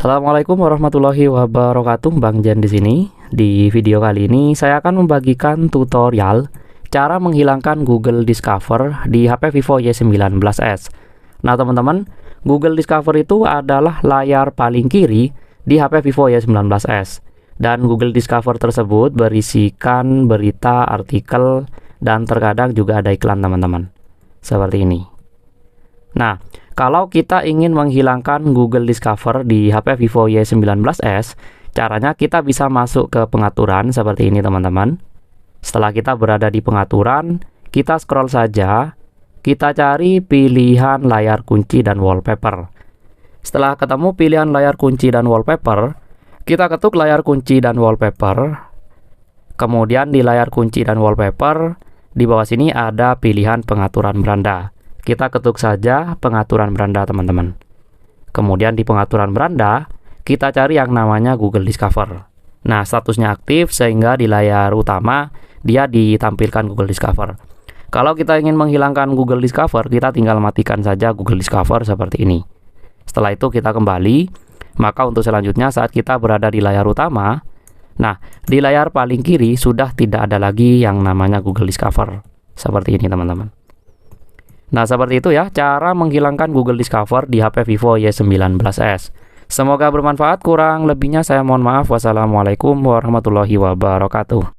Assalamualaikum warahmatullahi wabarakatuh. Bang Jan di sini. Di video kali ini saya akan membagikan tutorial cara menghilangkan Google Discover di HP Vivo Y19s. Nah, teman-teman, Google Discover itu adalah layar paling kiri di HP Vivo Y19s. Dan Google Discover tersebut berisikan berita, artikel, dan terkadang juga ada iklan, teman-teman. Seperti ini. Nah, kalau kita ingin menghilangkan Google Discover di HP Vivo Y19s, caranya kita bisa masuk ke pengaturan seperti ini, teman-teman. Setelah kita berada di pengaturan, kita scroll saja, kita cari pilihan layar kunci dan wallpaper. Setelah ketemu pilihan layar kunci dan wallpaper, kita ketuk layar kunci dan wallpaper. Kemudian di layar kunci dan wallpaper, di bawah sini ada pilihan pengaturan beranda. Kita ketuk saja pengaturan beranda, teman-teman. Kemudian di pengaturan beranda, kita cari yang namanya Google Discover. Nah, statusnya aktif sehingga di layar utama dia ditampilkan Google Discover. Kalau kita ingin menghilangkan Google Discover, kita tinggal matikan saja Google Discover seperti ini. Setelah itu kita kembali, maka untuk selanjutnya saat kita berada di layar utama, nah, di layar paling kiri sudah tidak ada lagi yang namanya Google Discover. Seperti ini, teman-teman. Nah, seperti itu ya cara menghilangkan Google Discover di HP Vivo Y19s. Semoga bermanfaat, kurang lebihnya saya mohon maaf. Wassalamualaikum warahmatullahi wabarakatuh.